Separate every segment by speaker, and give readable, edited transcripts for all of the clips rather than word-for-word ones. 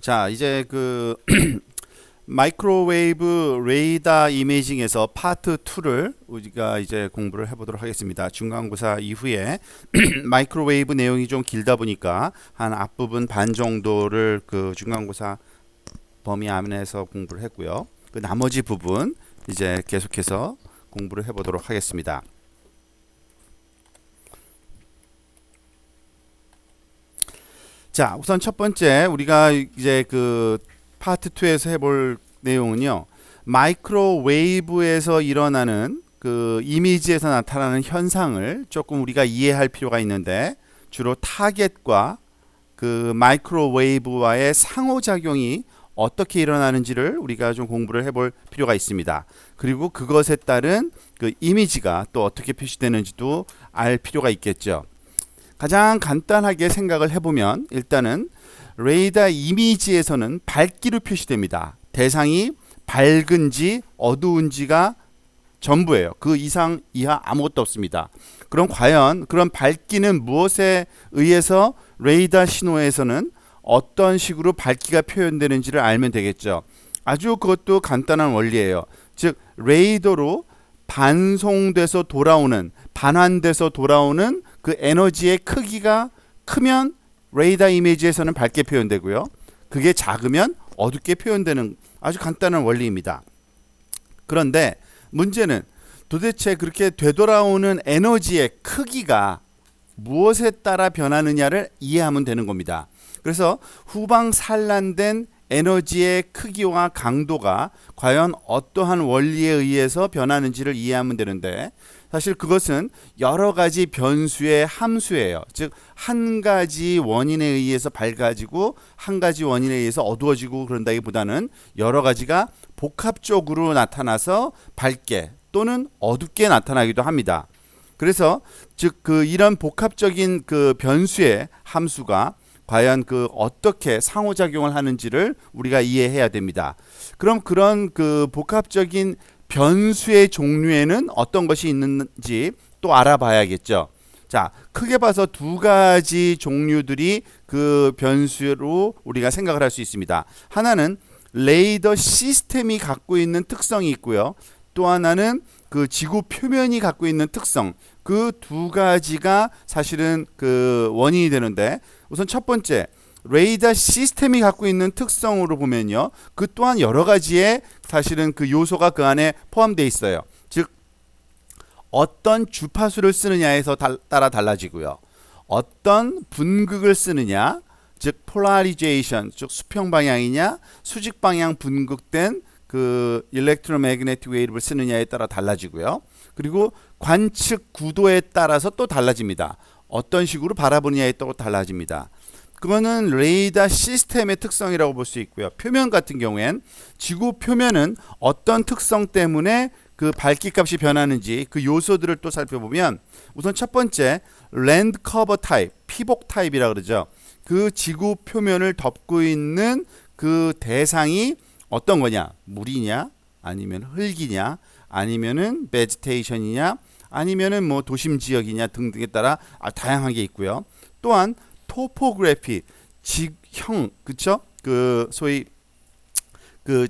Speaker 1: 자, 이제 그 마이크로웨이브 레이더 이미징에서 파트 2를 우리가 이제 공부를 해보도록 하겠습니다. 중간고사 이후에 마이크로웨이브 내용이 좀 길다 보니까 한 앞부분 반 정도를 그 중간고사 범위 안에서 공부를 했고요. 그 나머지 부분 이제 계속해서 공부를 해보도록 하겠습니다. 자, 우선 첫 번째 우리가 이제 그 파트 2에서 해볼 내용은요. 마이크로웨이브에서 일어나는 그 이미지에서 나타나는 현상을 조금 우리가 이해할 필요가 있는데, 주로 타겟과 그 마이크로웨이브와의 상호작용이 어떻게 일어나는지를 우리가 좀 공부를 해볼 필요가 있습니다. 그리고 그것에 따른 그 이미지가 또 어떻게 표시되는지도 알 필요가 있겠죠. 가장 간단하게 생각을 해보면 일단은 레이더 이미지에서는 밝기로 표시됩니다. 대상이 밝은지 어두운지가 전부예요. 그 이상 이하 아무것도 없습니다. 그럼 과연 그런 밝기는 무엇에 의해서 레이더 신호에서는 어떤 식으로 밝기가 표현되는지를 알면 되겠죠. 아주 그것도 간단한 원리예요. 즉 레이더로 반송돼서 돌아오는, 반환돼서 돌아오는 그 에너지의 크기가 크면 레이더 이미지에서는 밝게 표현되고요. 그게 작으면 어둡게 표현되는 아주 간단한 원리입니다. 그런데 문제는 도대체 그렇게 되돌아오는 에너지의 크기가 무엇에 따라 변하느냐를 이해하면 되는 겁니다. 그래서 후방 산란된 에너지의 크기와 강도가 과연 어떠한 원리에 의해서 변하는지를 이해하면 되는데, 사실 그것은 여러 가지 변수의 함수예요. 즉 한 가지 원인에 의해서 밝아지고 한 가지 원인에 의해서 어두워지고 그런다기보다는 여러 가지가 복합적으로 나타나서 밝게 또는 어둡게 나타나기도 합니다. 그래서 즉 그 이런 복합적인 그 변수의 함수가 과연 그 어떻게 상호작용을 하는지를 우리가 이해해야 됩니다. 그럼 그런 그 복합적인 변수의 종류에는 어떤 것이 있는지 또 알아봐야겠죠. 자, 크게 봐서 두 가지 종류들이 그 변수로 우리가 생각을 할 수 있습니다. 하나는 레이더 시스템이 갖고 있는 특성이 있고요. 또 하나는 그 지구 표면이 갖고 있는 특성, 그 두 가지가 사실은 그 원인이 되는데, 우선 첫 번째 레이더 시스템이 갖고 있는 특성으로 보면요, 그 또한 여러 가지의 사실은 그 요소가 그 안에 포함되어 있어요. 즉 어떤 주파수를 쓰느냐에서 따라 달라지고요, 어떤 분극을 쓰느냐, 즉 폴라리제이션, 즉 수평 방향이냐 수직 방향 분극된 그 일렉트로매그네틱 웨이브를 쓰느냐에 따라 달라지고요. 그리고 관측 구도에 따라서 또 달라집니다. 어떤 식으로 바라보느냐에 따라 달라집니다. 그거는 레이더 시스템의 특성이라고 볼 수 있고요. 표면 같은 경우엔 지구 표면은 어떤 특성 때문에 그 밝기 값이 변하는지 그 요소들을 또 살펴보면, 우선 첫 번째 랜드 커버 타입, 피복 타입이라 그러죠. 그 지구 표면을 덮고 있는 그 대상이 어떤 거냐? 물이냐? 아니면 흙이냐? 아니면은 베지테이션이냐? 아니면은 뭐 도심 지역이냐 등등에 따라 다양한 게 있고요. 또한 토포그래피, 지형, 그쵸? 그 소위 그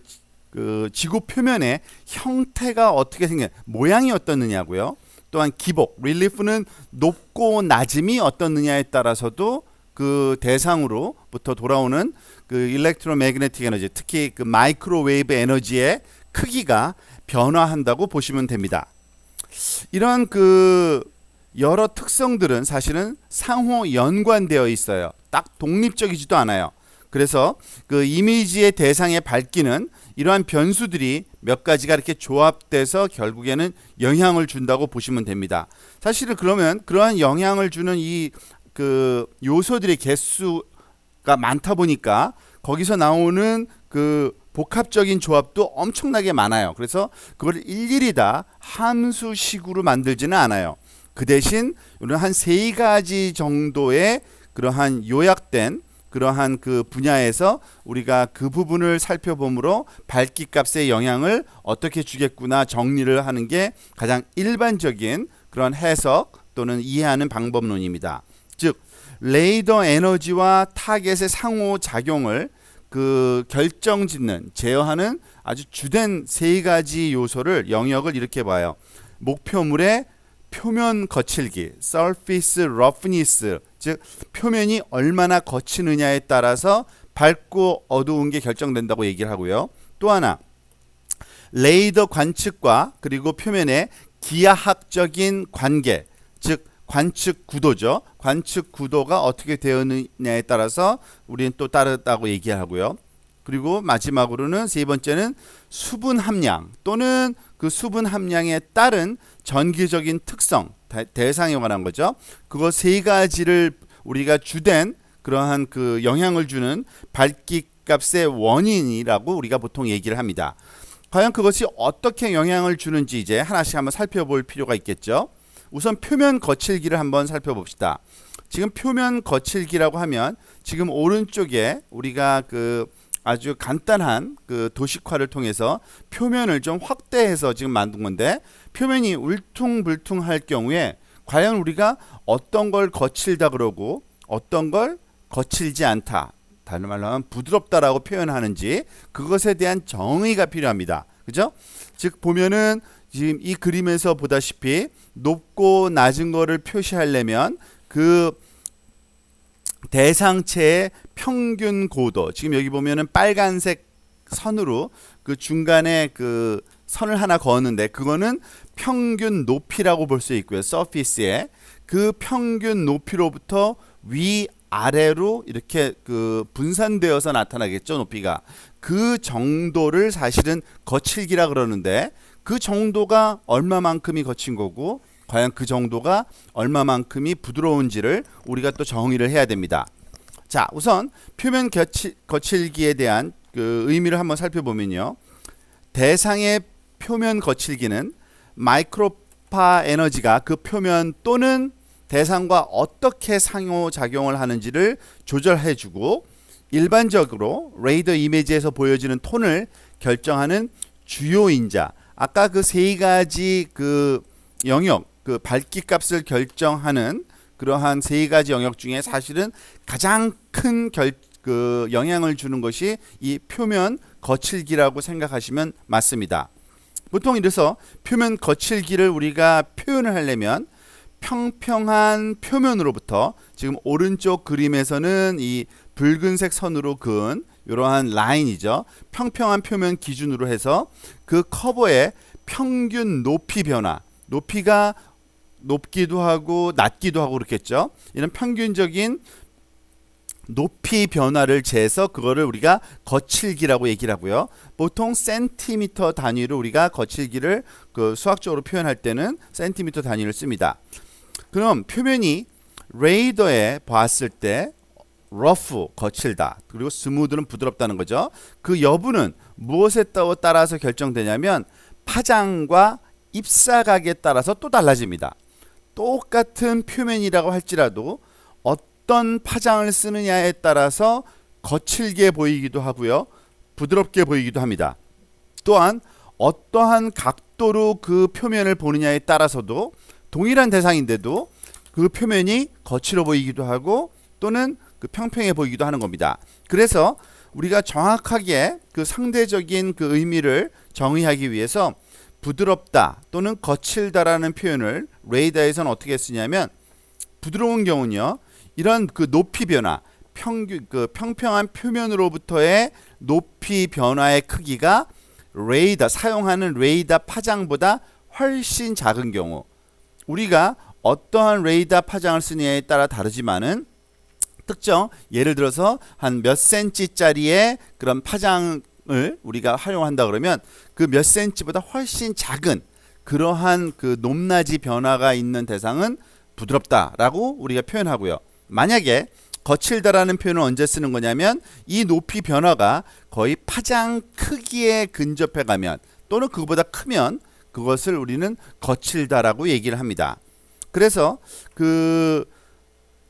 Speaker 1: 지구 표면의 형태가 어떻게 생겨, 모양이 어떻느냐고요. 또한 기복, 릴리프는 높고 낮음이 어떻느냐에 따라서도 그 대상으로부터 돌아오는 그 일렉트로매그네틱 에너지, 특히 그 마이크로웨이브 에너지의 크기가 변화한다고 보시면 됩니다. 이런 그 여러 특성들은 사실은 상호 연관되어 있어요. 딱 독립적이지도 않아요. 그래서 그 이미지의 대상의 밝기는 이러한 변수들이 몇 가지가 이렇게 조합돼서 결국에는 영향을 준다고 보시면 됩니다. 사실은 그러면 그러한 영향을 주는 이 그 요소들의 개수가 많다 보니까 거기서 나오는 그 복합적인 조합도 엄청나게 많아요. 그래서 그걸 일일이 다 함수식으로 만들지는 않아요. 그 대신 한 세 가지 정도의 그러한 요약된 그러한 그 분야에서 우리가 그 부분을 살펴보므로 밝기 값의 영향을 어떻게 주겠구나 정리를 하는 게 가장 일반적인 그런 해석 또는 이해하는 방법론입니다. 즉 레이더 에너지와 타겟의 상호작용을 그 결정짓는 제어하는 아주 주된 세 가지 요소를 영역을 이렇게 봐요. 목표물의 표면 거칠기, surface roughness, 즉 표면이 얼마나 거치느냐에 따라서 밝고 어두운 게 결정된다고 얘기를 하고요. 또 하나, 레이더 관측과 그리고 표면의 기하학적인 관계, 즉 관측 구도죠. 관측 구도가 어떻게 되었느냐에 따라서 우리는 또 다르다고 얘기하고요. 그리고 마지막으로는 세 번째는 수분 함량 또는 그 수분 함량에 따른 전기적인 특성, 대상에 관한 거죠. 그거 세 가지를 우리가 주된 그러한 그 영향을 주는 밝기 값의 원인이라고 우리가 보통 얘기를 합니다. 과연 그것이 어떻게 영향을 주는지 이제 하나씩 한번 살펴볼 필요가 있겠죠. 우선 표면 거칠기를 한번 살펴봅시다. 지금 표면 거칠기라고 하면 지금 오른쪽에 우리가 그 아주 간단한 그 도식화를 통해서 표면을 좀 확대해서 지금 만든 건데, 표면이 울퉁불퉁할 경우에 과연 우리가 어떤 걸 거칠다 그러고 어떤 걸 거칠지 않다, 다른 말로 하면 부드럽다라고 표현하는지 그것에 대한 정의가 필요합니다. 그죠? 즉 보면은 지금 이 그림에서 보다시피 높고 낮은 거를 표시하려면 그 대상체의 평균 고도, 지금 여기 보면은 빨간색 선으로 그 중간에 그 선을 하나 그었는데 그거는 평균 높이라고 볼 수 있고요. 서피스에 그 평균 높이로부터 위 아래로 이렇게 그 분산되어서 나타나겠죠. 높이가 그 정도를 사실은 거칠기라 그러는데, 그 정도가 얼마만큼이 거친 거고 과연 그 정도가 얼마만큼이 부드러운지를 우리가 또 정의를 해야 됩니다. 자, 우선 표면 거칠기에 대한 그 의미를 한번 살펴보면요. 대상의 표면 거칠기는 마이크로파 에너지가 그 표면 또는 대상과 어떻게 상호작용을 하는지를 조절해주고, 일반적으로 레이더 이미지에서 보여지는 톤을 결정하는 주요 인자, 아까 그 세 가지 그 영역, 그 밝기 값을 결정하는 그러한 세 가지 영역 중에 사실은 가장 큰 그 영향을 주는 것이 이 표면 거칠기라고 생각하시면 맞습니다. 보통 이래서 표면 거칠기를 우리가 표현을 하려면 평평한 표면으로부터, 지금 오른쪽 그림에서는 이 붉은색 선으로 그은 이러한 라인이죠. 평평한 표면 기준으로 해서 그 커버의 평균 높이 변화, 높이가 높기도 하고 낮기도 하고 그렇겠죠. 이런 평균적인 높이 변화를 재서 그거를 우리가 거칠기라고 얘기를 하고요. 보통 센티미터 단위로 우리가 거칠기를 그 수학적으로 표현할 때는 센티미터 단위를 씁니다. 그럼 표면이 레이더에 봤을 때 러프, 거칠다, 그리고 스무드는 부드럽다는 거죠. 그 여부는 무엇에 따라서 결정되냐면 파장과 입사각에 따라서 또 달라집니다. 똑같은 표면이라고 할지라도 어떤 파장을 쓰느냐에 따라서 거칠게 보이기도 하고요, 부드럽게 보이기도 합니다. 또한 어떠한 각도로 그 표면을 보느냐에 따라서도 동일한 대상인데도 그 표면이 거칠어 보이기도 하고 또는 그 평평해 보이기도 하는 겁니다. 그래서 우리가 정확하게 그 상대적인 그 의미를 정의하기 위해서 부드럽다 또는 거칠다라는 표현을 레이더에서는 어떻게 쓰냐면, 부드러운 경우는요, 이런 그 높이 변화, 그 평평한 표면으로부터의 높이 변화의 크기가 레이더, 사용하는 레이더 파장보다 훨씬 작은 경우, 우리가 어떠한 레이더 파장을 쓰느냐에 따라 다르지만은 특정, 예를 들어서 한 몇 센치짜리의 그런 파장을 우리가 활용한다 그러면 그 몇 센치보다 훨씬 작은 그러한 그 높낮이 변화가 있는 대상은 부드럽다라고 우리가 표현하고요. 만약에 거칠다라는 표현을 언제 쓰는 거냐면, 이 높이 변화가 거의 파장 크기에 근접해 가면 또는 그거보다 크면 그것을 우리는 거칠다라고 얘기를 합니다. 그래서 그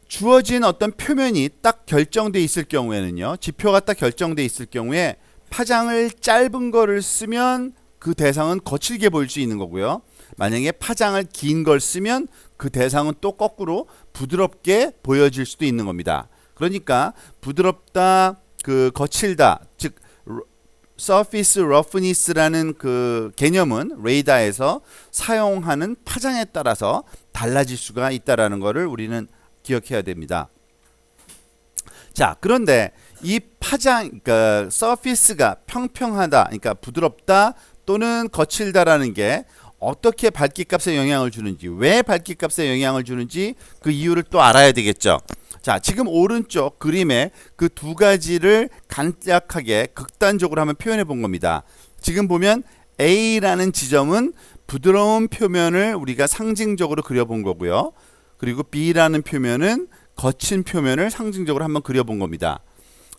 Speaker 1: 주어진 어떤 표면이 딱 결정돼 있을 경우에는요, 지표가 딱 결정돼 있을 경우에 파장을 짧은 거를 쓰면 그 대상은 거칠게 보일 수 있는 거고요. 만약에 파장을 긴 걸 쓰면 그 대상은 또 거꾸로 부드럽게 보여질 수도 있는 겁니다. 그러니까 부드럽다, 그 거칠다, 즉 surface roughness라는 그 개념은 레이더에서 사용하는 파장에 따라서 달라질 수가 있다라는 것을 우리는 기억해야 됩니다. 자, 그런데 이 파장, 그러니까 surface가 평평하다, 그러니까 부드럽다 또는 거칠다라는 게 어떻게 밝기값에 영향을 주는지, 왜 밝기값에 영향을 주는지 그 이유를 또 알아야 되겠죠. 자, 지금 오른쪽 그림에 그 두 가지를 간략하게 극단적으로 한번 표현해 본 겁니다. 지금 보면 A라는 지점은 부드러운 표면을 우리가 상징적으로 그려본 거고요. 그리고 B라는 표면은 거친 표면을 상징적으로 한번 그려본 겁니다.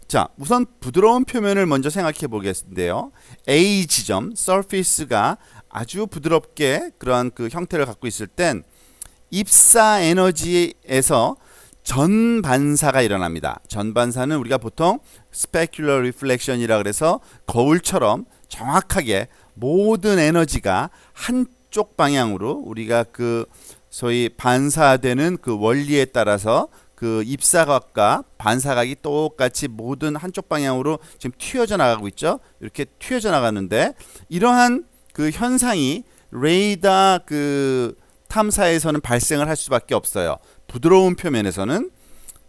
Speaker 1: 자, 우선 부드러운 표면을 먼저 생각해 보겠는데요. A 지점, surface가 아주 부드럽게 그러한 그 형태를 갖고 있을 땐 입사 에너지에서 전반사가 일어납니다. 전반사는 우리가 보통 specular reflection이라 그래서 거울처럼 정확하게 모든 에너지가 한쪽 방향으로 우리가 그 소위 반사되는 그 원리에 따라서 그 입사각과 반사각이 똑같이 모든 한쪽 방향으로 지금 튀어져 나가고 있죠. 이렇게 튀어져 나가는데 이러한 그 현상이 레이더 그 탐사에서는 발생을 할 수밖에 없어요. 부드러운 표면에서는.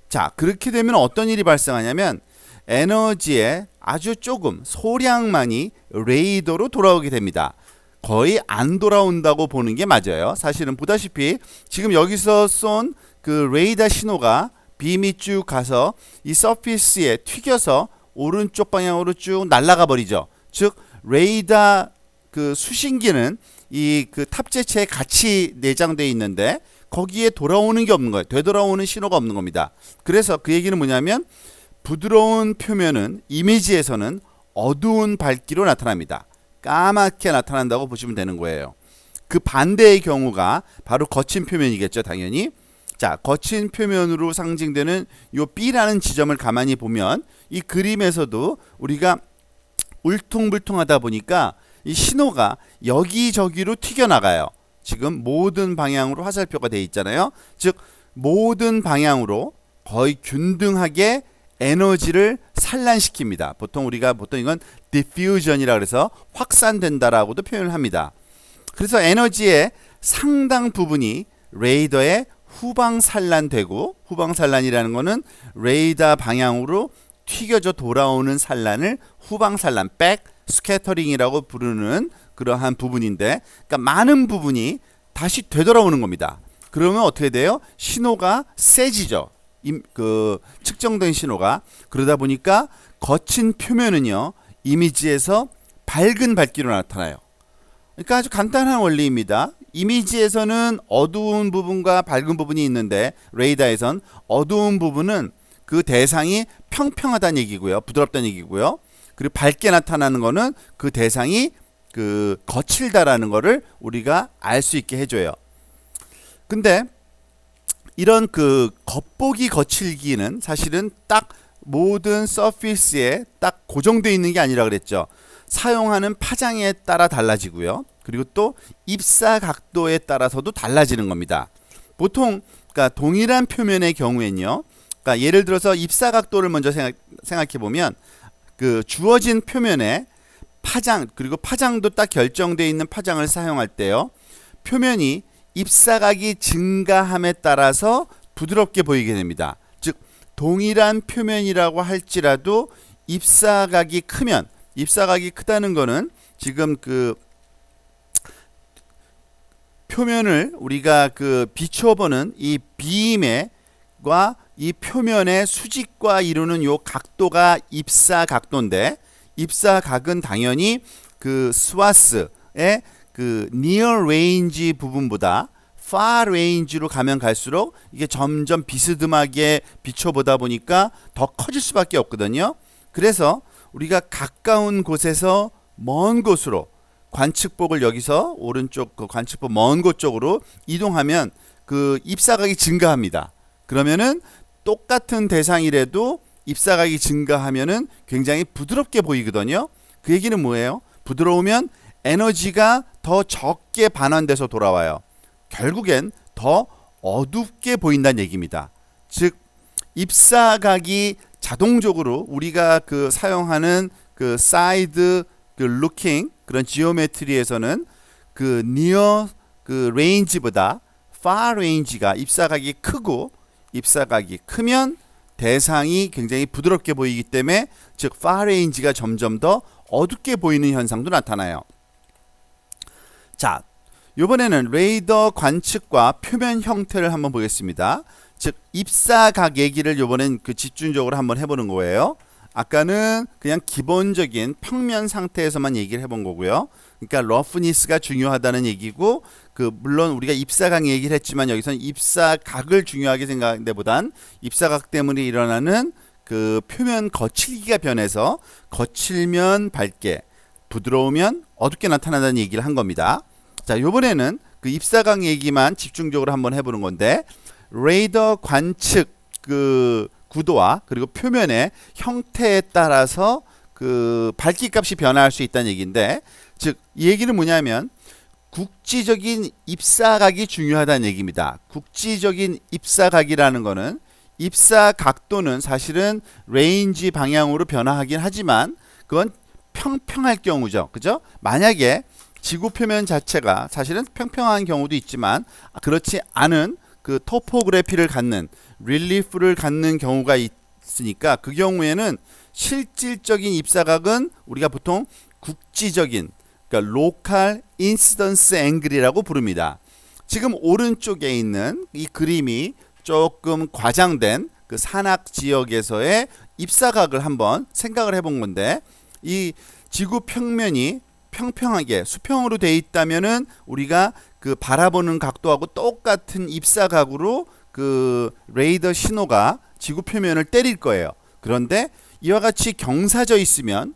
Speaker 1: 자, 그렇게 되면 어떤 일이 발생하냐면 에너지의 아주 조금 소량만이 레이더로 돌아오게 됩니다. 거의 안 돌아온다고 보는 게 맞아요. 사실은 보다시피 지금 여기서 쏜 그 레이더 신호가 빔이 쭉 가서 이 서피스에 튀겨서 오른쪽 방향으로 쭉 날아가 버리죠. 즉 레이더 그 수신기는 이 그 탑재체에 같이 내장되어 있는데 거기에 돌아오는 게 없는 거예요. 되돌아오는 신호가 없는 겁니다. 그래서 그 얘기는 뭐냐면 부드러운 표면은 이미지에서는 어두운 밝기로 나타납니다. 까맣게 나타난다고 보시면 되는 거예요. 그 반대의 경우가 바로 거친 표면이겠죠, 당연히. 자, 거친 표면으로 상징되는 요 B라는 지점을 가만히 보면 이 그림에서도 우리가 울퉁불퉁하다 보니까 이 신호가 여기저기로 튀겨나가요. 지금 모든 방향으로 화살표가 되어 있잖아요. 즉 모든 방향으로 거의 균등하게 에너지를 산란시킵니다. 보통 이건 diffusion이라 그래서 확산된다라고도 표현을 합니다. 그래서 에너지의 상당 부분이 레이더에 후방 산란되고, 후방 산란이라는 거는 레이더 방향으로 튀겨져 돌아오는 산란을 후방 산란, 백 스캐터링이라고 부르는 그러한 부분인데, 그러니까 많은 부분이 다시 되돌아오는 겁니다. 그러면 어떻게 돼요? 신호가 세지죠. 그 측정된 신호가. 그러다 보니까 거친 표면은요, 이미지에서 밝은 밝기로 나타나요. 그러니까 아주 간단한 원리입니다. 이미지에서는 어두운 부분과 밝은 부분이 있는데 레이더에선 어두운 부분은 그 대상이 평평하다는 얘기고요. 부드럽다는 얘기고요. 그리고 밝게 나타나는 거는 그 대상이 그 거칠다라는 거를 우리가 알 수 있게 해줘요. 근데 이런 그 겉보기 거칠기는 사실은 딱 모든 서피스에 딱 고정되어 있는 게 아니라 그랬죠. 사용하는 파장에 따라 달라지고요. 그리고 또 입사 각도에 따라서도 달라지는 겁니다. 보통 그러니까 동일한 표면의 경우에는요. 그러니까 예를 들어서 입사 각도를 먼저 생각해 보면 그 주어진 표면에 파장, 그리고 파장도 딱 결정되어 있는 파장을 사용할 때요. 표면이 입사각이 증가함에 따라서 부드럽게 보이게 됩니다. 즉 동일한 표면이라고 할지라도 입사각이 크면, 입사각이 크다는 거는 지금 그 표면을 우리가 그 비춰보는 이 빔과 이 표면의 수직과 이루는 요 각도가 입사 각도인데, 입사각은 당연히 그 스와스의 그 near range 부분보다 far range로 가면 갈수록 이게 점점 비스듬하게 비춰보다 보니까 더 커질 수밖에 없거든요. 그래서 우리가 가까운 곳에서 먼 곳으로 관측복을 여기서 오른쪽 그 관측복 먼 곳 쪽으로 이동하면 그 입사각이 증가합니다. 그러면은 똑같은 대상이라도 입사각이 증가하면은 굉장히 부드럽게 보이거든요. 그 얘기는 뭐예요? 부드러우면 에너지가 더 적게 반환돼서 돌아와요. 결국엔 더 어둡게 보인다는 얘기입니다. 즉 입사각이 자동적으로 우리가 그 사용하는 그 사이드 그 루킹 그런 지오메트리에서는 그 near 그 range보다 far range가 입사각이 크고, 입사각이 크면 대상이 굉장히 부드럽게 보이기 때문에 즉 far range가 점점 더 어둡게 보이는 현상도 나타나요. 자, 이번에는 레이더 관측과 표면 형태를 한번 보겠습니다. 즉 입사각 얘기를 이번엔 그 집중적으로 한번 해보는 거예요. 아까는 그냥 기본적인 평면 상태에서만 얘기를 해본 거고요. 그러니까 러프니스가 중요하다는 얘기고, 그 물론 우리가 입사각 얘기를 했지만 여기서는 입사각을 중요하게 생각하는 데보단 입사각 때문에 일어나는 그 표면 거칠기가 변해서 거칠면 밝게, 부드러우면 어둡게 나타난다는 얘기를 한 겁니다. 자, 이번에는 그 입사각 얘기만 집중적으로 한번 해보는 건데, 레이더 관측 그 구도와 그리고 표면의 형태에 따라서 그 밝기 값이 변화할 수 있다는 얘기인데, 즉 이 얘기는 뭐냐면 국지적인 입사각이 중요하다는 얘기입니다. 국지적인 입사각이라는 거는 입사 각도는 사실은 레인지 방향으로 변화하긴 하지만 그건 평평할 경우죠. 그죠? 만약에 지구 표면 자체가 사실은 평평한 경우도 있지만 그렇지 않은 그 토포그래피를 갖는 릴리프를 갖는 경우가 있으니까 그 경우에는 실질적인 입사각은 우리가 보통 국지적인, 그러니까 로컬 인시던스 앵글이라고 부릅니다. 지금 오른쪽에 있는 이 그림이 조금 과장된 그 산악 지역에서의 입사각을 한번 생각을 해본 건데, 이 지구 평면이 평평하게 수평으로 돼 있다면은 우리가 그 바라보는 각도하고 똑같은 입사각으로 그 레이더 신호가 지구 표면을 때릴 거예요. 그런데 이와 같이 경사져 있으면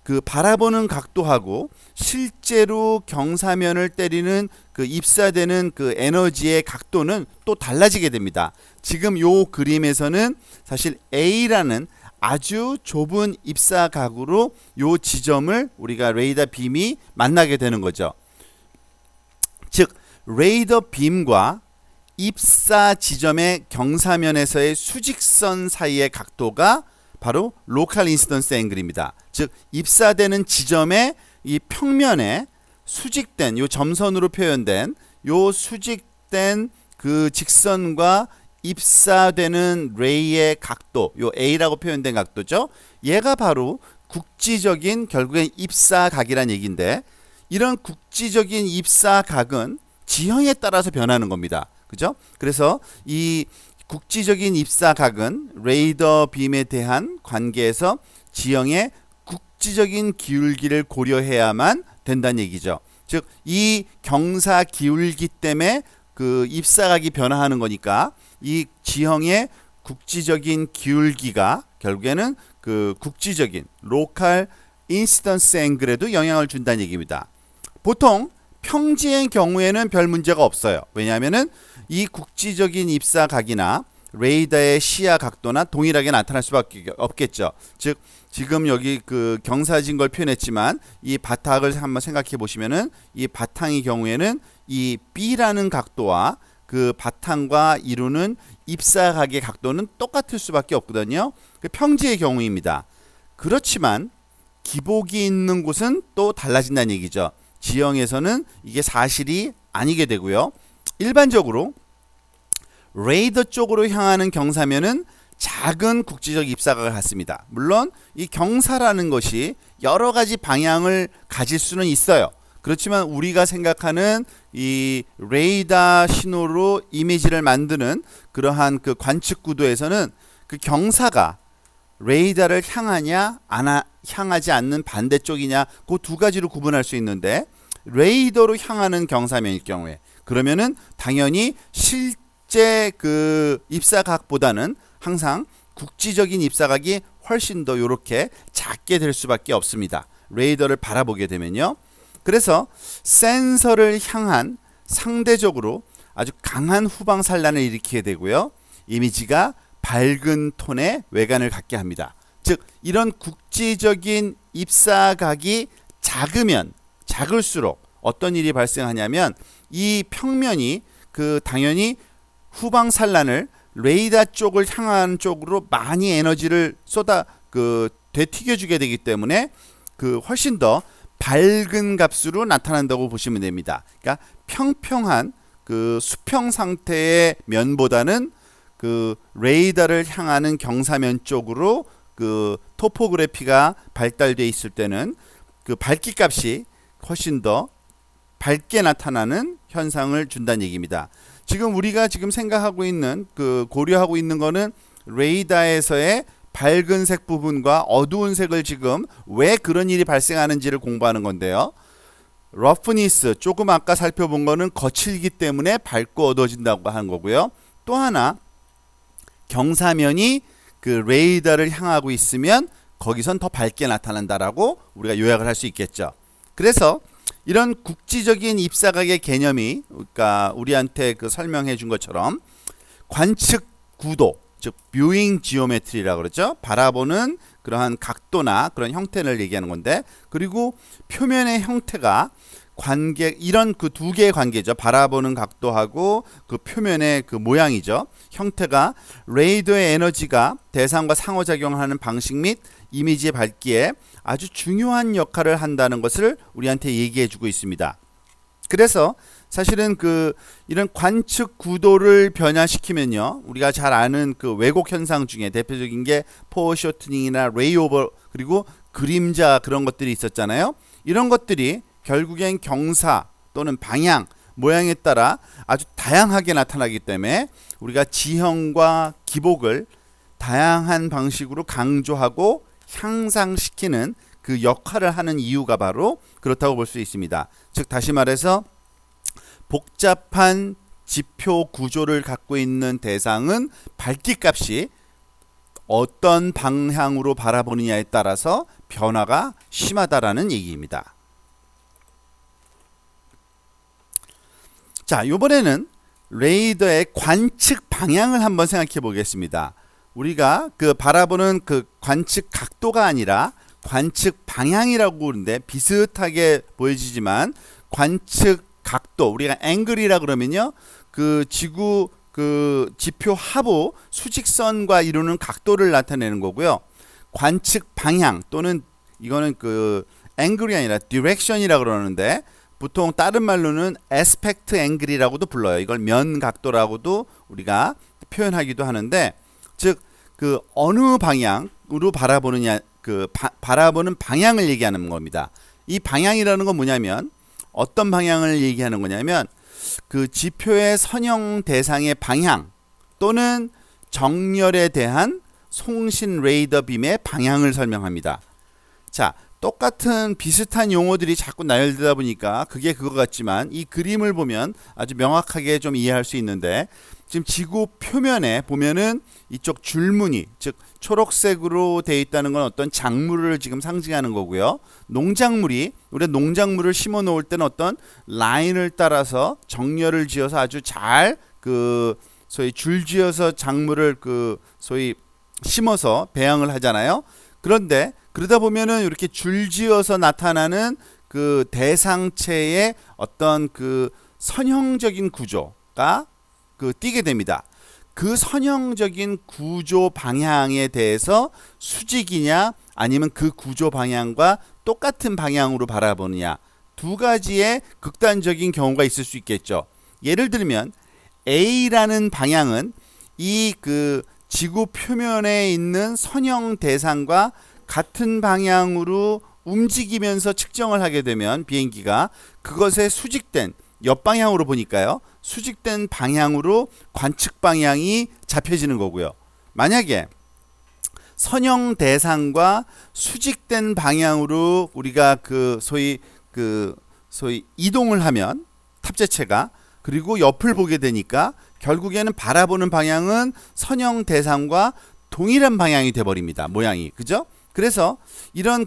Speaker 1: 그 바라보는 각도하고 실제로 경사면을 때리는 그 입사되는 그 에너지의 각도는 또 달라지게 됩니다. 지금 요 그림에서는 사실 A라는 아주 좁은 입사각으로 요 지점을 우리가 레이더 빔이 만나게 되는 거죠. 즉 레이더 빔과 입사 지점의 경사면에서의 수직선 사이의 각도가 바로 로컬 인시던스 앵글입니다. 즉 입사되는 지점의 이 평면에 수직된 요 점선으로 표현된 요 수직된 그 직선과 입사되는 레이의 각도, 요 A라고 표현된 각도죠. 얘가 바로 국지적인 결국엔 입사각이란 얘기인데, 이런 국지적인 입사각은 지형에 따라서 변하는 겁니다. 그죠? 그래서 이 국지적인 입사각은 레이더 빔에 대한 관계에서 지형의 국지적인 기울기를 고려해야만 된다는 얘기죠. 즉 이 경사 기울기 때문에 그 입사각이 변화하는 거니까 이 지형의 국지적인 기울기가 결국에는 그 국지적인 로컬 인시던스 앵글에도 영향을 준다는 얘기입니다. 보통 평지의 경우에는 별 문제가 없어요. 왜냐하면은 이 국지적인 입사각이나 레이더의 시야 각도나 동일하게 나타날 수밖에 없겠죠. 즉 지금 여기 그 경사진 걸 표현했지만 이 바탕을 한번 생각해 보시면은 이 바탕의 경우에는 이 B라는 각도와 그 바탕과 이루는 입사각의 각도는 똑같을 수밖에 없거든요. 그 평지의 경우입니다. 그렇지만 기복이 있는 곳은 또 달라진다는 얘기죠. 지형에서는 이게 사실이 아니게 되고요. 일반적으로 레이더 쪽으로 향하는 경사면은 작은 국지적 입사각을 갖습니다. 물론 이 경사라는 것이 여러 가지 방향을 가질 수는 있어요. 그렇지만 우리가 생각하는 이 레이더 신호로 이미지를 만드는 그러한 그 관측 구도에서는 그 경사가 레이더를 향하냐 향하지 않는 반대쪽이냐 그 두 가지로 구분할 수 있는데, 레이더로 향하는 경사면일 경우에 그러면은 당연히 실제 그 입사각보다는 항상 국지적인 입사각이 훨씬 더 이렇게 작게 될 수밖에 없습니다. 레이더를 바라보게 되면요. 그래서 센서를 향한 상대적으로 아주 강한 후방 산란을 일으키게 되고요. 이미지가 밝은 톤의 외관을 갖게 합니다. 즉 이런 국지적인 입사각이 작으면 작을수록 어떤 일이 발생하냐면 이 평면이 그 당연히 후방 산란을 레이더 쪽을 향하는 쪽으로 많이 에너지를 되튀겨주게 되기 때문에 훨씬 더 밝은 값으로 나타난다고 보시면 됩니다. 그러니까 평평한 수평 상태의 면보다는 레이더를 향하는 경사면 쪽으로 토포그래피가 발달되어 있을 때는 밝기 값이 훨씬 더 밝게 나타나는 현상을 준다는 얘기입니다. 지금 우리가 생각하고 있는 고려하고 있는 거는 레이더에서의 밝은 색 부분과 어두운 색을 지금 왜 그런 일이 발생하는지를 공부하는 건데요. 러프니스, 조금 아까 살펴본 거는 거칠기 때문에 밝고 어두워진다고 하는 거고요. 또 하나, 경사면이 레이더를 향하고 있으면 거기선 더 밝게 나타난다라고 우리가 요약을 할 수 있겠죠. 그래서 이런 국지적인 입사각의 개념이 우리한테 설명해 준 것처럼 관측 구도, 즉 뷰잉 지오메트리라고 그러죠. 바라보는 그러한 각도나 그런 형태를 얘기하는 건데, 그리고 표면의 형태가 이런 두 개의 관계죠. 바라보는 각도하고 표면의 모양이죠. 형태가 레이더의 에너지가 대상과 상호작용하는 방식 및 이미지의 밝기에 아주 중요한 역할을 한다는 것을 우리한테 얘기해 주고 있습니다. 그래서 사실은 이런 관측 구도를 변화시키면요, 우리가 잘 아는 왜곡 현상 중에 대표적인 게 포셔트닝이나 레이오버, 그리고 그림자, 그런 것들이 있었잖아요. 이런 것들이 결국엔 경사 또는 방향, 모양에 따라 아주 다양하게 나타나기 때문에 우리가 지형과 기복을 다양한 방식으로 강조하고 향상시키는 역할을 하는 이유가 바로 그렇다고 볼 수 있습니다. 즉 다시 말해서 복잡한 지표 구조를 갖고 있는 대상은 밝기 값이 어떤 방향으로 바라보느냐에 따라서 변화가 심하다라는 얘기입니다. 자, 이번에는 레이더의 관측 방향을 한번 생각해 보겠습니다. 우리가 바라보는 관측 각도가 아니라 관측 방향이라고 그러는데 비슷하게 보여지지만, 관측 각도, 우리가 앵글이라 그러면요, 지구 지표 하부 수직선과 이루는 각도를 나타내는 거고요. 관측 방향 또는 이거는 앵글이 아니라 디렉션이라 그러는데, 보통 다른 말로는 에스펙트 앵글이라고도 불러요. 이걸 면 각도라고도 우리가 표현하기도 하는데, 즉 어느 방향으로 바라보느냐, 바라보는 방향을 얘기하는 겁니다. 이 방향이라는 건 뭐냐면, 어떤 방향을 얘기하는 거냐면 지표의 선형 대상의 방향 또는 정렬에 대한 송신 레이더 빔의 방향을 설명합니다. 자, 똑같은 비슷한 용어들이 자꾸 나열되다 보니까 그게 그거 같지만, 이 그림을 보면 아주 명확하게 좀 이해할 수 있는데, 지금 지구 표면에 보면은 이쪽 줄무늬, 즉 초록색으로 되어 있다는 건 어떤 작물을 지금 상징하는 거고요. 우리가 농작물을 심어 놓을 때는 어떤 라인을 따라서 정렬을 지어서 아주 잘 소위 줄지어서 작물을 소위 심어서 배양을 하잖아요. 그런데 그러다 보면은 이렇게 줄지어서 나타나는 대상체의 어떤 선형적인 구조가 띄게 됩니다. 그 선형적인 구조 방향에 대해서 수직이냐 아니면 그 구조 방향과 똑같은 방향으로 바라보느냐, 두 가지의 극단적인 경우가 있을 수 있겠죠. 예를 들면 A라는 방향은 이 지구 표면에 있는 선형 대상과 같은 방향으로 움직이면서 측정을 하게 되면 비행기가 그것의 수직된 옆방향으로 보니까요, 수직된 방향으로 관측 방향이 잡혀지는 거고요. 만약에 선형 대상과 수직된 방향으로 우리가 소위 이동을 하면 탑재체가, 그리고 옆을 보게 되니까 결국에는 바라보는 방향은 선형 대상과 동일한 방향이 돼 버립니다. 모양이. 그죠? 그래서 이런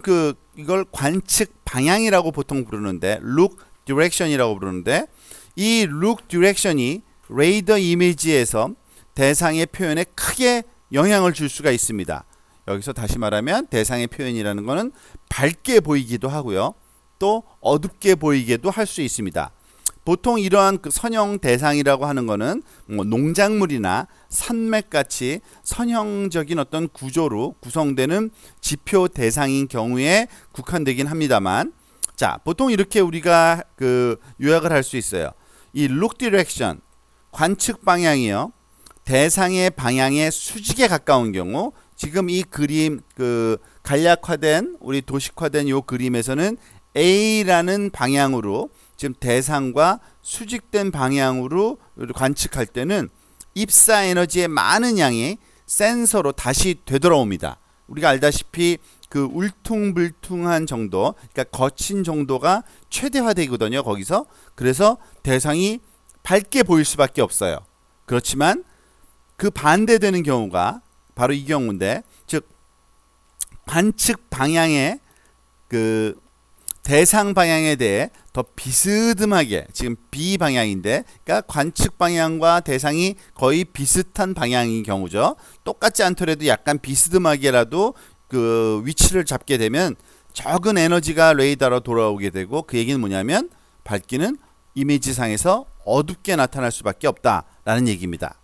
Speaker 1: 이걸 관측 방향이라고 보통 부르는데, look direction이라고 부르는데, 이 look direction이 레이더 이미지에서 대상의 표현에 크게 영향을 줄 수가 있습니다. 여기서 다시 말하면 대상의 표현이라는 것은 밝게 보이기도 하고요, 또 어둡게 보이기도 할 수 있습니다. 보통 이러한 그 선형 대상이라고 하는 거는 뭐 농작물이나 산맥같이 선형적인 어떤 구조로 구성되는 지표 대상인 경우에 국한되긴 합니다만, 자, 보통 이렇게 우리가 그 요약을 할 수 있어요. 이 look direction, 관측 방향이요, 대상의 방향의 수직에 가까운 경우, 지금 이 그림 그 간략화된 우리 도식화된 요 그림에서는 A라는 방향으로 지금 대상과 수직된 방향으로 관측할 때는 입사 에너지의 많은 양이 센서로 다시 되돌아옵니다. 우리가 알다시피 그 울퉁불퉁한 정도, 그러니까 거친 정도가 최대화되거든요, 거기서. 그래서 대상이 밝게 보일 수밖에 없어요. 그렇지만 그 반대되는 경우가 바로 이 경우인데, 즉 관측 방향의 그 대상 방향에 대해 더 비스듬하게, 지금 B 방향인데, 그러니까 관측 방향과 대상이 거의 비슷한 방향인 경우죠. 똑같지 않더라도 약간 비스듬하게라도 그 위치를 잡게 되면 적은 에너지가 레이더로 돌아오게 되고, 그 얘기는 뭐냐면 밝기는 이미지상에서 어둡게 나타날 수밖에 없다라는 얘기입니다.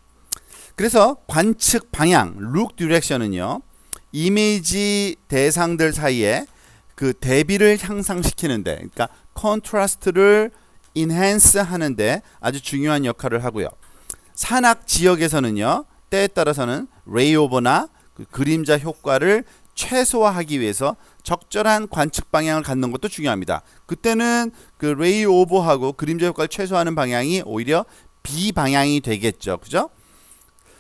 Speaker 1: 그래서 관측 방향, look direction은요, 이미지 대상들 사이에 그 대비를 향상시키는데, 그러니까 컨트라스트를 인핸스 하는데 아주 중요한 역할을 하고요. 산악 지역에서는요, 때에 따라서는 레이오버나 그 그림자 효과를 최소화하기 위해서 적절한 관측 방향을 갖는 것도 중요합니다. 그때는 그 레이오버하고 그림자 효과를 최소화하는 방향이 오히려 B 방향이 되겠죠, 그죠?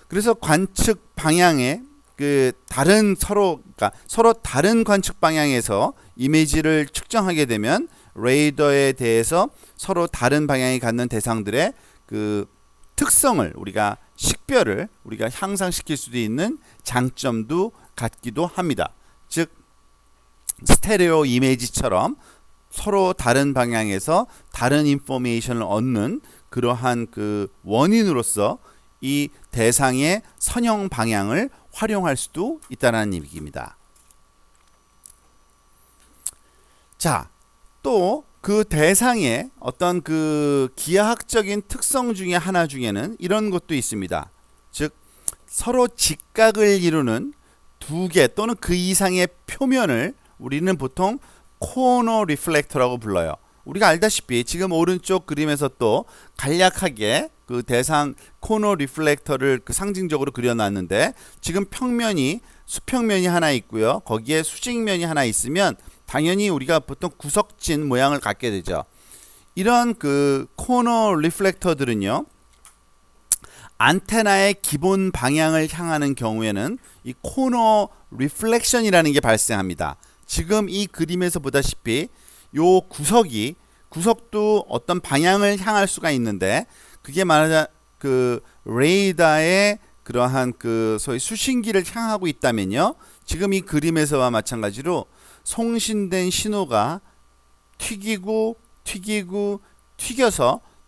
Speaker 1: 그래서 관측 방향에 그 다른 그러니까 서로 다른 관측 방향에서 이미지를 측정하게 되면 레이더에 대해서 서로 다른 방향이 갖는 대상들의 그 특성을 우리가 식별을 우리가 향상시킬 수도 있는 장점도 갖기도 합니다. 즉 스테레오 이미지처럼 서로 다른 방향에서 다른 인포메이션을 얻는 그러한 그 원인으로서 이 대상의 선형 방향을 활용할 수도 있다는 얘기입니다. 자, 또 그 대상의 어떤 그 기하학적인 특성 중에 하나 중에는 이런 것도 있습니다. 즉 서로 직각을 이루는 두 개 또는 그 이상의 표면을 우리는 보통 코너 리플렉터라고 불러요. 우리가 알다시피 지금 오른쪽 그림에서 또 간략하게 그 대상 코너 리플렉터를 그 상징적으로 그려놨는데, 지금 평면이 수평면이 하나 있고요, 거기에 수직면이 하나 있으면 당연히 우리가 보통 구석진 모양을 갖게 되죠. 이런 그 코너 리플렉터들은요, 안테나의 기본 방향을 향하는 경우에는 이 코너 리플렉션이라는 게 발생합니다. 지금 이 그림에서 보다시피 요 구석도 어떤 방향을 향할 수가 있는데, 그게 말하자 그 레이더의 그러한 그 소위 수신기를 향하고 있다면요, 지금 이 그림에서와 마찬가지로 송신된 신호가 튀겨서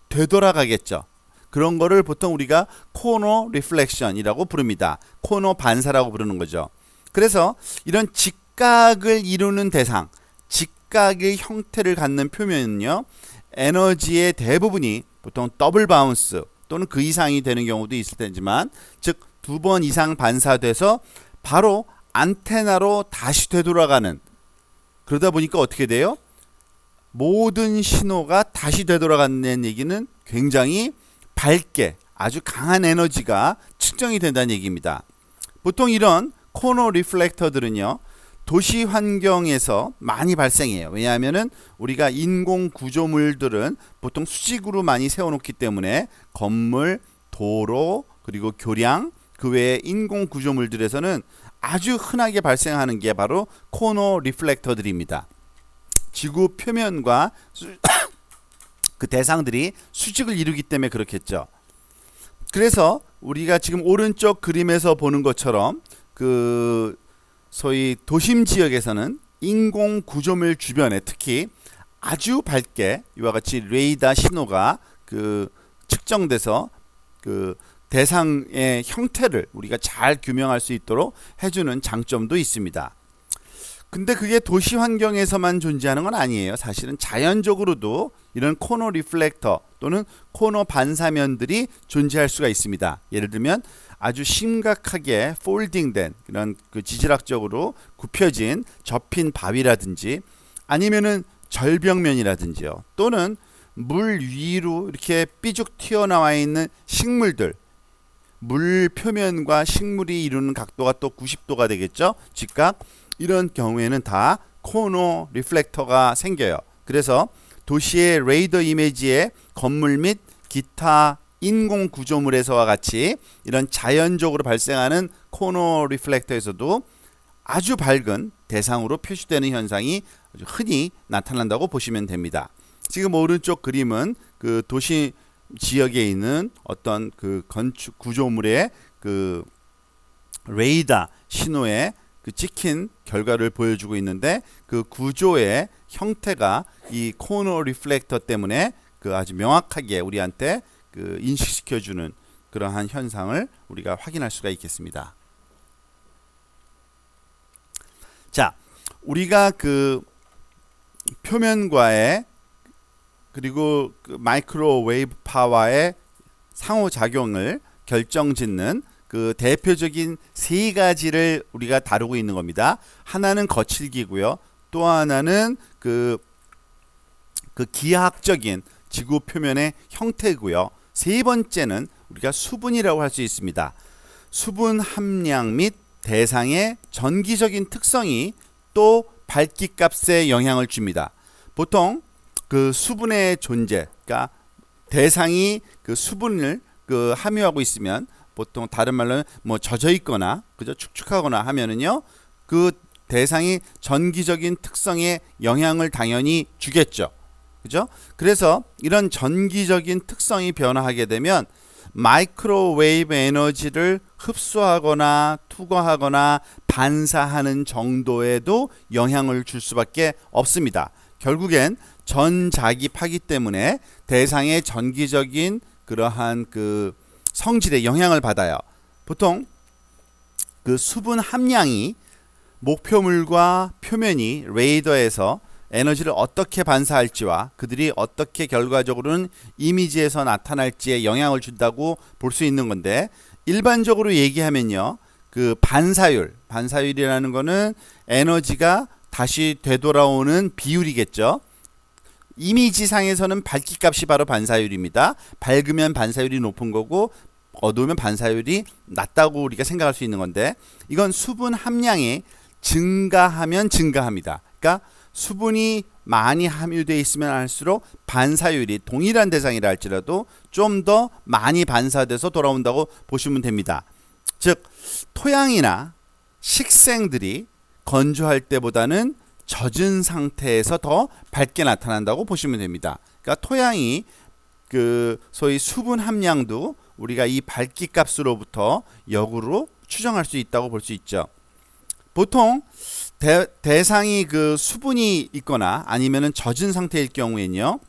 Speaker 1: 되돌아가겠죠. 그런 거를 보통 우리가 코너 리플렉션이라고 부릅니다. 코너 반사라고 부르는 거죠. 그래서 이런 직각을 이루는 대상, 직각의 형태를 갖는 표면은요, 에너지의 대부분이 보통 더블 바운스 또는 그 이상이 되는 경우도 있을 테지만, 즉 2번 이상 반사돼서 바로 안테나로 다시 되돌아가는, 그러다 보니까 어떻게 돼요? 모든 신호가 다시 되돌아가는 얘기는 굉장히 밝게 아주 강한 에너지가 측정이 된다는 얘기입니다. 보통 이런 코너 리플렉터들은요, 도시 환경에서 많이 발생해요. 왜냐하면은 우리가 인공 구조물들은 보통 수직으로 많이 세워놓기 때문에 건물, 도로, 그리고 교량, 그 외에 인공 구조물들에서는 아주 흔하게 발생하는 게 바로 코너 리플렉터들입니다. 지구 표면과 그 대상들이 수직을 이루기 때문에 그렇겠죠. 그래서 우리가 지금 오른쪽 그림에서 보는 것처럼 그 소위 도심 지역에서는 인공 구조물 주변에 특히 아주 밝게 이와 같이 레이더 신호가 그 측정돼서 그 대상의 형태를 우리가 잘 규명할 수 있도록 해주는 장점도 있습니다. 근데 그게 도시 환경에서만 존재하는 건 아니에요. 사실은 자연적으로도 이런 코너 리플렉터 또는 코너 반사면들이 존재할 수가 있습니다. 예를 들면 아주 심각하게 폴딩된 이런 그 지질학적으로 굽혀진 접힌 바위라든지 아니면은 절벽면이라든지요. 또는 물 위로 이렇게 삐죽 튀어나와 있는 식물들, 물 표면과 식물이 이루는 각도가 또 90도가 되겠죠. 직각. 이런 경우에는 다 코너 리플렉터가 생겨요. 그래서 도시의 레이더 이미지에 건물 및 기타 인공 구조물에서와 같이 이런 자연적으로 발생하는 코너 리플렉터에서도 아주 밝은 대상으로 표시되는 현상이 아주 흔히 나타난다고 보시면 됩니다. 지금 오른쪽 그림은 그 도시 지역에 있는 어떤 그 건축 구조물의 그 레이더 신호에 그 찍힌 결과를 보여주고 있는데 그 구조의 형태가 이 코너 리플렉터 때문에 그 아주 명확하게 우리한테 그 인식시켜주는 그러한 현상을 우리가 확인할 수가 있겠습니다. 자, 우리가 그 표면과의 그리고 그 마이크로웨이브 파워의 상호작용을 결정짓는 그 대표적인 세 가지를 우리가 다루고 있는 겁니다. 하나는 거칠기고요. 또 하나는 그 기하학적인 지구 표면의 형태고요. 세 번째는 우리가 수분이라고 할 수 있습니다. 수분 함량 및 대상의 전기적인 특성이 또 밝기값에 영향을 줍니다. 보통 그 수분의 존재, 그러니까 대상이 그 수분을 그 함유하고 있으면 보통 다른 말로는 뭐 젖어 있거나 그죠 축축하거나 하면은요 그 대상이 전기적인 특성에 영향을 당연히 주겠죠. 그죠? 그래서 이런 전기적인 특성이 변화하게 되면 마이크로웨이브 에너지를 흡수하거나 투과하거나 반사하는 정도에도 영향을 줄 수밖에 없습니다. 결국엔 전자기파기 때문에 대상의 전기적인 그러한 그 성질에 영향을 받아요. 보통 그 수분 함량이 목표물과 표면이 레이더에서 에너지를 어떻게 반사할지와 그들이 어떻게 결과적으로는 이미지에서 나타날지에 영향을 준다고 볼 수 있는 건데, 일반적으로 얘기하면요, 그 반사율이라는 거는 에너지가 다시 되돌아오는 비율이겠죠. 이미지상에서는 밝기값이 바로 반사율입니다. 밝으면 반사율이 높은 거고 어두우면 반사율이 낮다고 우리가 생각할 수 있는 건데, 이건 수분 함량이 증가하면 증가합니다. 그러니까 수분이 많이 함유되어 있으면 할수록 반사율이 동일한 대상이라 할지라도 좀 더 많이 반사돼서 돌아온다고 보시면 됩니다. 즉 토양이나 식생들이 건조할 때보다는 젖은 상태에서 더 밝게 나타난다고 보시면 됩니다. 그러니까 토양이 그 소위 수분 함량도 우리가 이 밝기 값으로부터 역으로 추정할 수 있다고 볼 수 있죠. 보통 대상이 그 수분이 있거나 아니면은 젖은 상태일 경우에는요,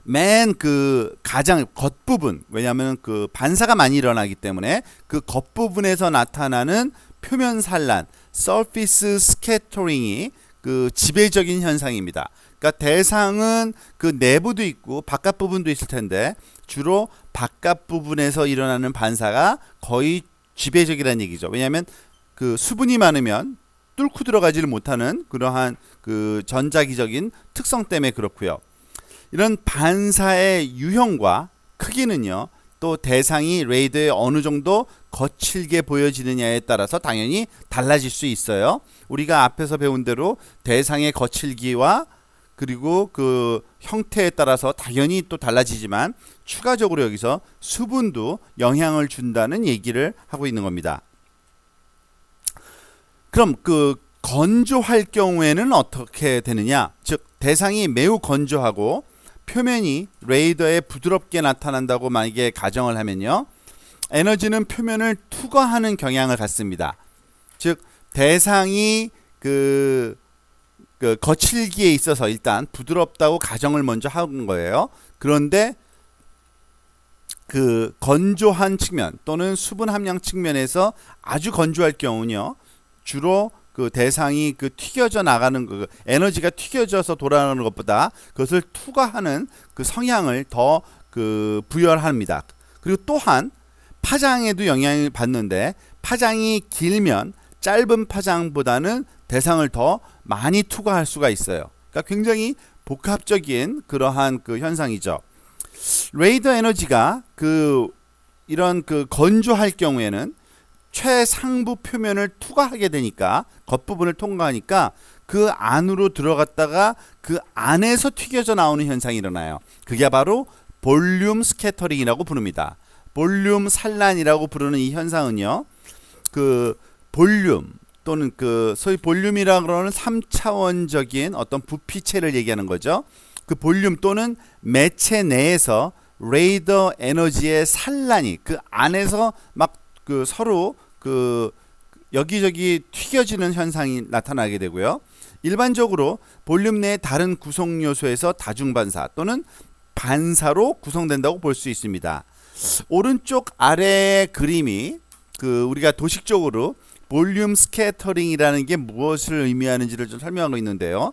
Speaker 1: 맨 그 가장 겉부분, 왜냐하면 그 반사가 많이 일어나기 때문에 그 겉부분에서 나타나는 표면 산란, surface scattering이 그 지배적인 현상입니다. 그러니까 대상은 그 내부도 있고 바깥 부분도 있을 텐데 주로 바깥 부분에서 일어나는 반사가 거의 지배적이라는 얘기죠. 왜냐하면 그 수분이 많으면 뚫고 들어가지를 못하는 그러한 그 전자기적인 특성 때문에 그렇고요. 이런 반사의 유형과 크기는요, 또 대상이 레이더에 어느 정도 거칠게 보여지느냐에 따라서 당연히 달라질 수 있어요. 우리가 앞에서 배운 대로 대상의 거칠기와 그리고 그 형태에 따라서 당연히 또 달라지지만 추가적으로 여기서 수분도 영향을 준다는 얘기를 하고 있는 겁니다. 그럼 그 건조할 경우에는 어떻게 되느냐? 즉 대상이 매우 건조하고 표면이 레이더에 부드럽게 나타난다고 만약에 가정을 하면요, 에너지는 표면을 투과하는 경향을 갖습니다. 즉 대상이 그 거칠기에 있어서 일단 부드럽다고 가정을 먼저 하는 거예요. 그런데 그 건조한 측면 또는 수분 함량 측면에서 아주 건조할 경우는요, 주로 그 대상이 그 튀겨져 나가는 그 에너지가 튀겨져서 돌아가는 것보다 그것을 투과하는 그 성향을 더 그 부여합니다. 그리고 또한 파장에도 영향을 받는데 파장이 길면 짧은 파장보다는 대상을 더 많이 투과할 수가 있어요. 그러니까 굉장히 복합적인 그러한 그 현상이죠. 레이더 에너지가 그 이런 그 건조할 경우에는 최상부 표면을 투과하게 되니까 겉부분을 통과하니까 그 안으로 들어갔다가 그 안에서 튀겨져 나오는 현상이 일어나요. 그게 바로 볼륨 스캐터링이라고 부릅니다. 볼륨 산란이라고 부르는 이 현상은요, 그 볼륨 또는 그 소위 볼륨이라 그러는 3차원적인 어떤 부피체를 얘기하는 거죠. 그 볼륨 또는 매체 내에서 레이더 에너지의 산란이 그 안에서 막 그 서로 그 여기저기 튀겨지는 현상이 나타나게 되고요. 일반적으로 볼륨 내의 다른 구성 요소에서 다중반사 또는 반사로 구성된다고 볼 수 있습니다. 오른쪽 아래 그림이 그 우리가 도식적으로 볼륨 스캐터링이라는 게 무엇을 의미하는지를 좀 설명하고 있는데요.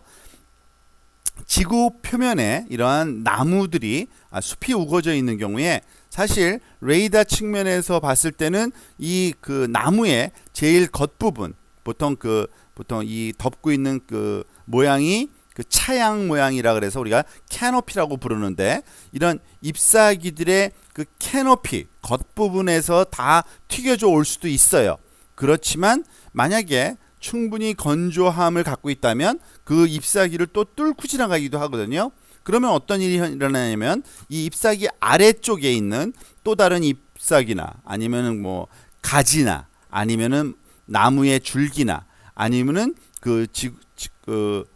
Speaker 1: 지구 표면에 이러한 나무들이 숲이 우거져 있는 경우에 사실 레이더 측면에서 봤을 때는 이 그 나무의 제일 겉부분 보통 이 덮고 있는 그 모양이 그 차양 모양이라 그래서 우리가 캐노피라고 부르는데 이런 잎사귀들의 그 캐노피 겉부분에서 다 튀겨져 올 수도 있어요. 그렇지만 만약에 충분히 건조함을 갖고 있다면 그 잎사귀를 또 뚫고 지나가기도 하거든요. 그러면 어떤 일이 일어나냐면 이 잎사귀 아래쪽에 있는 또 다른 잎사귀나 아니면은 뭐 가지나 아니면은 나무의 줄기나 아니면은 그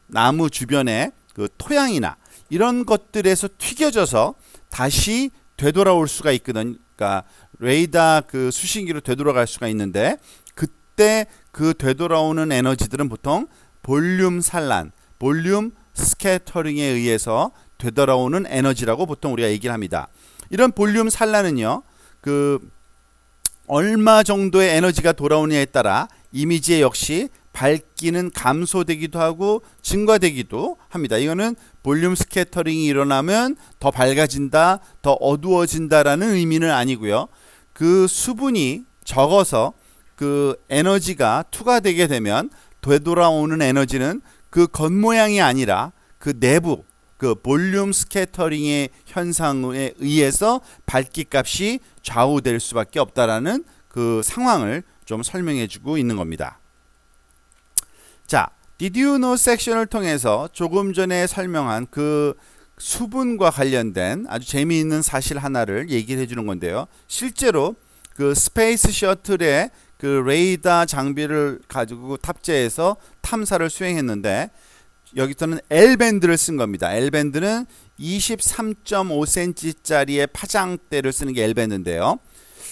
Speaker 1: 나무 주변에 그 토양이나 이런 것들에서 튀겨져서 다시 되돌아올 수가 있거든요. 그러니까 레이더 그 수신기로 되돌아갈 수가 있는데 그때 그 되돌아오는 에너지들은 보통 볼륨 산란, 볼륨 스캐터링에 의해서 되돌아오는 에너지라고 보통 우리가 얘기를 합니다. 이런 볼륨 산란은요, 그 얼마 정도의 에너지가 돌아오느냐에 따라 이미지에 역시 밝기는 감소되기도 하고 증가되기도 합니다. 이거는 볼륨 스캐터링이 일어나면 더 밝아진다, 더 어두워진다라는 의미는 아니고요. 그 수분이 적어서 그 에너지가 투과되게 되면 되돌아오는 에너지는 그 겉모양이 아니라 그 내부 그 볼륨 스캐터링의 현상에 의해서 밝기 값이 좌우될 수밖에 없다라는 그 상황을 좀 설명해 주고 있는 겁니다. 자, Did you know 섹션을 통해서 조금 전에 설명한 그 수분과 관련된 아주 재미있는 사실 하나를 얘기를 해주는 건데요. 실제로 그 스페이스 셔틀의 그 레이더 장비를 가지고 탑재해서 탐사를 수행했는데 여기서는 L밴드를 쓴 겁니다. L밴드는 23.5cm짜리의 파장대를 쓰는 게 L밴드인데요.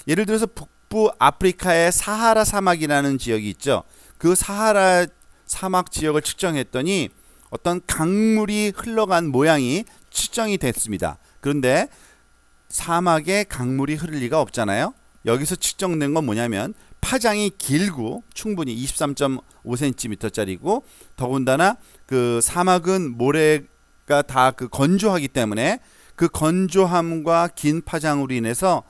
Speaker 1: 예를 들어서 북부 아프리카의 사하라 사막이라는 지역이 있죠. 그 사하라 사막 지역을 측정했더니 어떤 강물이 흘러간 모양이 측정이 됐습니다. 그런데 사막에 강물이 흐를 리가 없잖아요. 여기서 측정된 건 뭐냐면 파장이 길고 충분히 23.5cm짜리고 더군다나 그 사막은 모래가 다 그 건조하기 때문에 그 건조함과 긴 파장으로 인해서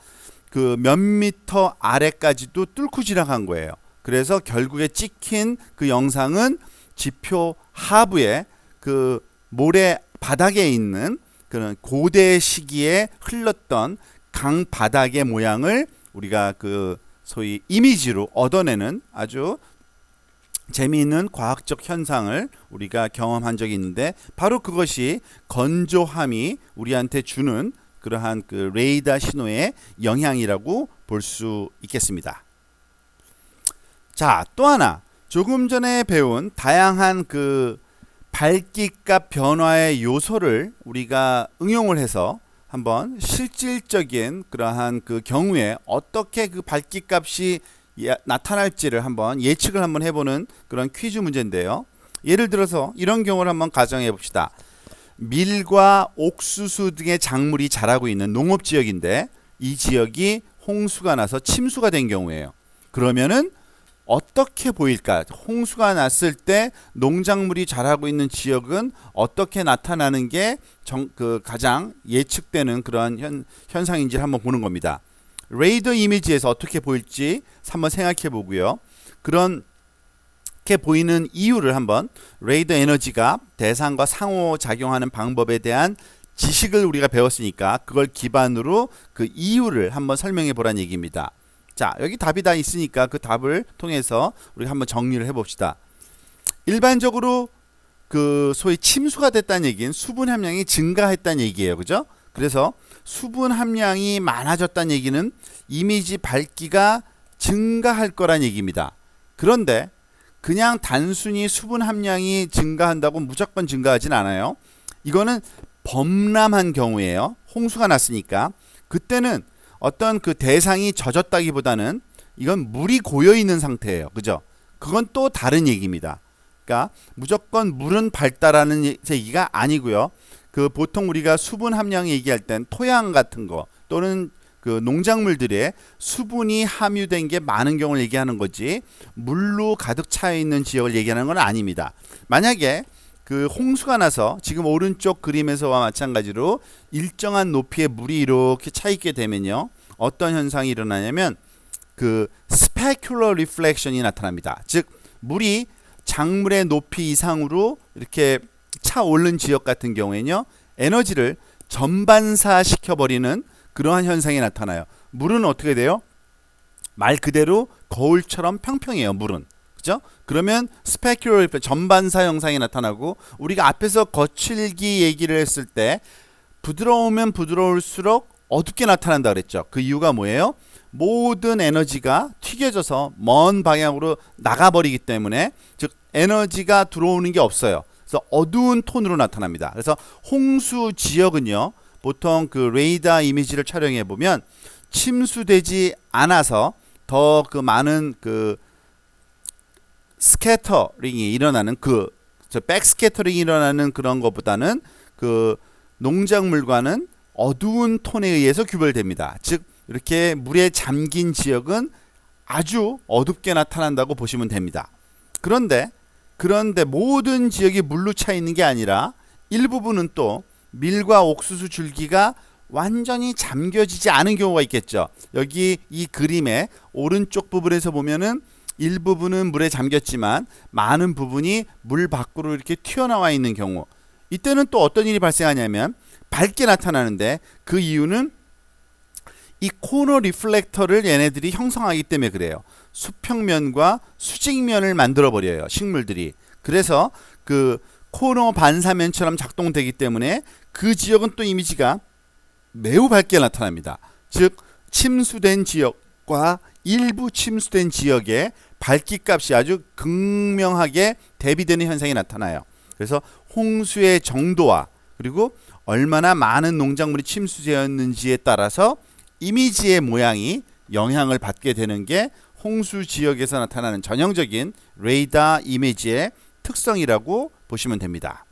Speaker 1: 그 몇 미터 아래까지도 뚫고 지나간 거예요. 그래서 결국에 찍힌 그 영상은 지표 하부에 그 모래 바닥에 있는 그런 고대 시기에 흘렀던 강 바닥의 모양을 우리가 그 소위 이미지로 얻어내는 아주 재미있는 과학적 현상을 우리가 경험한 적이 있는데 바로 그것이 건조함이 우리한테 주는 그러한 그 레이더 신호의 영향이라고 볼 수 있겠습니다. 자, 또 하나 조금 전에 배운 다양한 그 밝기값 변화의 요소를 우리가 응용을 해서 한번 실질적인 그러한 그 경우에 어떻게 그 밝기값이 나타날지를 한번 예측을 한번 해보는 그런 퀴즈 문제인데요. 예를 들어서 이런 경우를 한번 가정해 봅시다. 밀과 옥수수 등의 작물이 자라고 있는 농업지역인데 이 지역이 홍수가 나서 침수가 된 경우예요. 그러면은 어떻게 보일까? 홍수가 났을 때 농작물이 자라고 있는 지역은 어떻게 나타나는 게 가장 예측되는 그런 현상인지를 한번 보는 겁니다. 레이더 이미지에서 어떻게 보일지 한번 생각해 보고요. 그렇게 보이는 이유를 한번 레이더 에너지가 대상과 상호작용하는 방법에 대한 지식을 우리가 배웠으니까 그걸 기반으로 그 이유를 한번 설명해 보라는 얘기입니다. 자, 여기 답이 다 있으니까 그 답을 통해서 우리가 한번 정리를 해봅시다. 일반적으로 그 소위 침수가 됐다는 얘기는 수분 함량이 증가했다는 얘기예요. 그죠? 그래서 수분 함량이 많아졌다는 얘기는 이미지 밝기가 증가할 거란 얘기입니다. 그런데 그냥 단순히 수분 함량이 증가한다고 무조건 증가하진 않아요. 이거는 범람한 경우에요. 홍수가 났으니까 그때는 어떤 그 대상이 젖었다기보다는 이건 물이 고여 있는 상태예요. 그죠? 그건 또 다른 얘기입니다. 그러니까 무조건 물은 밝다라는 얘기가 아니고요. 그 보통 우리가 수분 함량 얘기할 땐 토양 같은 거 또는 그 농작물들의 수분이 함유된 게 많은 경우를 얘기하는 거지 물로 가득 차 있는 지역을 얘기하는 건 아닙니다. 만약에 그 홍수가 나서 지금 오른쪽 그림에서와 마찬가지로 일정한 높이의 물이 이렇게 차 있게 되면요. 어떤 현상이 일어나냐면 그 스페큘러 리플렉션이 나타납니다. 즉 물이 작물의 높이 이상으로 이렇게 차 오른 지역 같은 경우에는요. 에너지를 전반사시켜 버리는 그러한 현상이 나타나요. 물은 어떻게 돼요? 말 그대로 거울처럼 평평해요. 물은. 그죠? 그러면 스페큘러 리플렉션 전반사 현상이 나타나고 우리가 앞에서 거칠기 얘기를 했을 때 부드러우면 부드러울수록 어둡게 나타난다 그랬죠. 그 이유가 뭐예요? 모든 에너지가 튀겨져서 먼 방향으로 나가버리기 때문에 즉 에너지가 들어오는 게 없어요. 그래서 어두운 톤으로 나타납니다. 그래서 홍수 지역은요. 보통 그 레이더 이미지를 촬영해 보면 침수되지 않아서 더 그 많은 그 스캐터링이 일어나는 백스캐터링이 일어나는 그런 것보다는 그 농작물과는 어두운 톤에 의해서 구별됩니다. 즉 이렇게 물에 잠긴 지역은 아주 어둡게 나타난다고 보시면 됩니다. 그런데 모든 지역이 물로 차 있는 게 아니라 일부분은 또 밀과 옥수수 줄기가 완전히 잠겨지지 않은 경우가 있겠죠. 여기 이 그림의 오른쪽 부분에서 보면은 일부분은 물에 잠겼지만 많은 부분이 물 밖으로 이렇게 튀어나와 있는 경우, 이때는 또 어떤 일이 발생하냐면 밝게 나타나는데 그 이유는 이 코너 리플렉터를 얘네들이 형성하기 때문에 그래요. 수평면과 수직면을 만들어 버려요, 식물들이. 그래서 그 코너 반사면처럼 작동되기 때문에 그 지역은 또 이미지가 매우 밝게 나타납니다. 즉 침수된 지역과 일부 침수된 지역의 밝기 값이 아주 극명하게 대비되는 현상이 나타나요. 그래서 홍수의 정도와 그리고 얼마나 많은 농작물이 침수되었는지에 따라서 이미지의 모양이 영향을 받게 되는 게 홍수 지역에서 나타나는 전형적인 레이더 이미지의 특성이라고 보시면 됩니다.